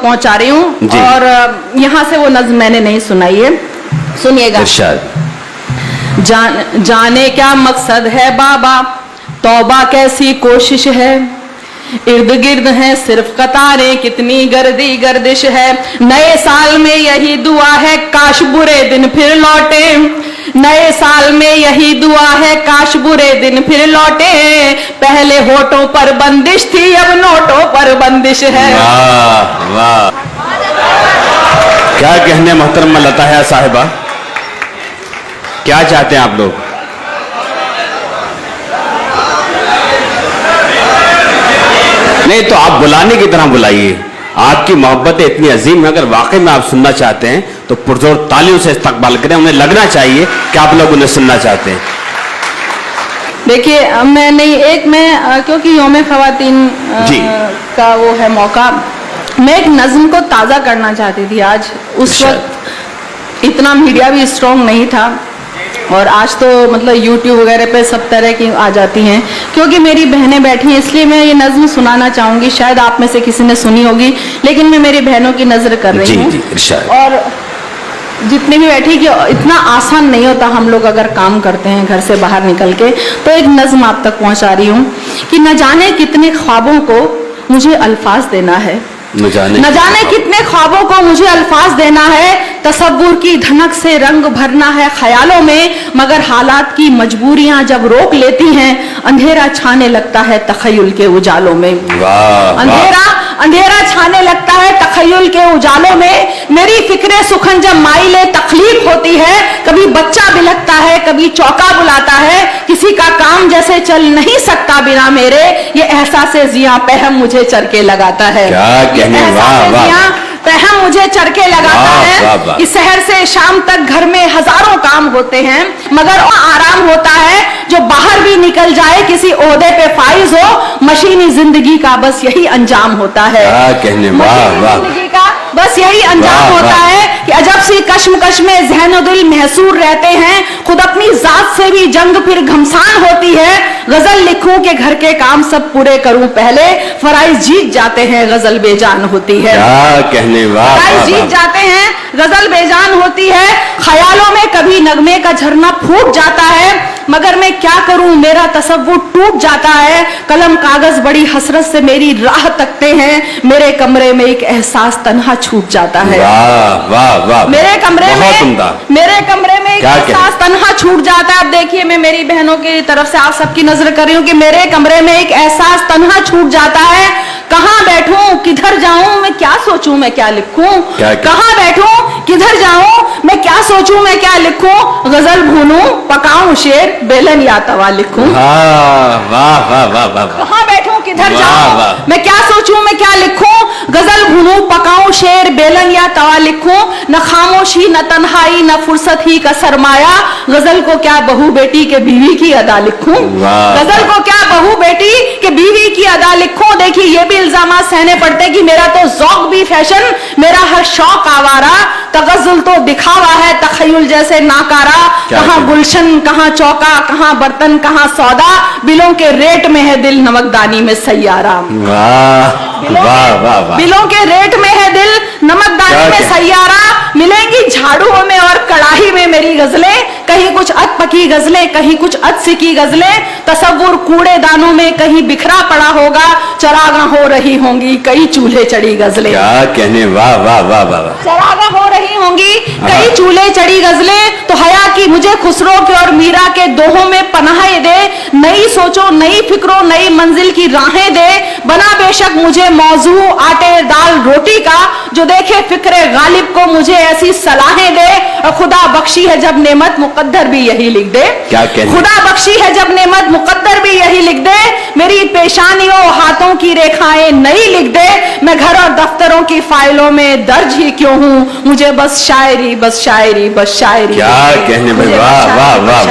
पहुंचा रही हूँ और यहाँ से वो नज्म मैंने नहीं सुनाई है, सुनिएगा। जाने क्या मकसद है बाबा, तौबा कैसी कोशिश है, इर्द गिर्द है सिर्फ कतारें, कितनी गर्दी गर्दिश है। नए साल में यही दुआ है, काश बुरे दिन फिर लौटे। नए साल में यही दुआ है, काश बुरे दिन फिर लौटे। पहले होठों पर बंदिश थी, अब नोटों पर बंदिश है। वाह वाह, क्या कहने मोहतरमा लताया साहिबा, क्या चाहते हैं आप लोग? नहीं तो आप बुलाने की तरह बुलाइए, आपकी मोहब्बत इतनी अजीम है, अगर वाकई में आप सुनना चाहते हैं तो पुरजोर तालियों से इस्तकबाल करें, उन्हें लगना चाहिए कि आप लोग उन्हें सुनना चाहते हैं। देखिए मैं नहीं, एक मैं क्योंकि यौम ख़वातीन का वो है मौका, मैं एक नज़्म को ताज़ा करना चाहती थी आज। उस वक्त इतना मीडिया भी स्ट्रॉन्ग नहीं था और आज तो मतलब यूट्यूब वगैरह पे सब तरह की आ जाती हैं। क्योंकि मेरी बहनें बैठी हैं इसलिए मैं ये नज़्म सुनाना चाहूँगी। शायद आप में से किसी ने सुनी होगी, लेकिन मैं मेरी बहनों की नज़र कर रही हूँ। और जितने भी बैठी कि इतना आसान नहीं होता, हम लोग अगर काम करते हैं घर से बाहर निकल के, तो एक नज़्म आप तक पहुँचा रही हूँ कि न जाने कितने ख्वाबों को मुझे अल्फाज देना है, न जाने कितने ख्वाबों को मुझे अल्फाज देना है। तसव्वुर की धनक से रंग भरना है ख्यालों में, मगर हालात की मजबूरियां जब रोक लेती हैं, अंधेरा छाने लगता है तखय्युल के उजालों में। अंधेरा छाने लगता है तखय्युल के उजालों में। मेरी फिक्रे सुखन जब माइले तकलीफ होती है, कभी बच्चा बिलखता है, कभी चौका बुलाता है। किसी का काम जैसे चल नहीं सकता बिना मेरे, ये एहसास ज़िया पहम मुझे चरके लगाता है। पहम मुझे चरके लगाता है कि शहर से शाम तक घर में हजारों काम होते हैं, मगर आराम होता है जो बाहर भी निकल जाए, किसी ओहदे पे फाइज हो। मशीनी जिंदगी का बस यही अंजाम होता है, जिंदगी का बस यही अंजाम होता है कि अजब सी कश्मकश में ज़हन दिल महसूर रहते हैं। खुद अपनी जात से भी जंग फिर घमसान होती है। गजल लिखूं के घर के काम सब पूरे करूं पहले, फराइज जीत जाते हैं गजल बेजान होती है। फराइज जीत जाते हैं गजल बेजान होती है। ख्यालों में कभी नगमे का झरना फूट जाता है, मगर मैं क्या करूं मेरा तसव्वुर टूट जाता है। कलम कागज बड़ी हसरत से मेरी राह तकते हैं, मेरे कमरे में एक एहसास तन्हा छूट जाता है। मेरे कमरे में एक एहसास तन्हा छूट जाता है। अब देखिए मैं मेरी बहनों की तरफ से आप सबकी नजर कर रही हूँ कि मेरे कमरे में एक एहसास तन्हा छूट जाता है। कहाँ बैठूं किधर जाऊं, मैं क्या सोचूं मैं क्या लिखूं। कहाँ बैठूं किधर जाऊं, मैं क्या सोचूं मैं क्या लिखूं। गजल भूनूं पकाऊं शेर, बेलन या तवा लिखूं। कहाँ बैठूं किधर जाऊं, मैं क्या सोचूं मैं क्या लिखूं। गजल भूनूं पकाऊं शेर, बेलन या तवा लिखूं। न खामोशी न तन्हाई न फुर्सत ही का सरमाया, गजल को क्या बहू बेटी के बीवी की अदा लिखूं। गजल को क्या बहू बेटी के बीवी की अदा लिखूं। देखिए ये भी इल्जामात सहने पड़ते कि मेरा तो ज़ौक़ भी फैशन, मेरा हर शौक आवारा। तगज़ुल तो दिखावा है तखय्युल जैसे नाकारा। कहाँ गुलशन कहाँ चौका, कहाँ बर्तन कहाँ सौदा। बिलों के रेट में है दिल, नमकदानी में सैयारा। बिलों के रेट में है दिल, नमकदानी में सैयारा। मिलेंगी झाड़ुओं में और कड़ाही में मेरी गजलें, कहीं कुछ अध पकी गजलें कहीं कुछ अध सिकी गजलें। तसव्वुर कूड़ेदानों में कहीं बिखरा पड़ा होगा, चरागा हो रही होंगी कई चूल्हे चढ़ी गजलें। क्या कहने, वाह वाह वाह वाह। चरागा हो रही होंगी कई चूल्हे चढ़ी गजलें। तो हया की मुझे खुसरो के और मीरा के दोहों में पनाहे दे। नई सोचो नई फिक्रों नई मंजिल की राहें दे। बना बेशक मुझे मौजू आटे दाल रोटी का, जो देखे फिक्रे गालिब को मुझे ऐसी सलाहें दे। और खुदा बख्शी है जब नेमत मुकद्दर भी यही लिख दे। खुदा बख्शी है जब नेमत मुकद्दर भी यही लिख दे। मेरी पेशानियों हाथों की रेखाएं नई लिख दे। मैं घर और दफ्तरों की फाइलों में दर्ज ही क्यों हूँ, मुझे बस शायरी बस शायरी बस शायरी। क्या कहने, वाह वाह वाह।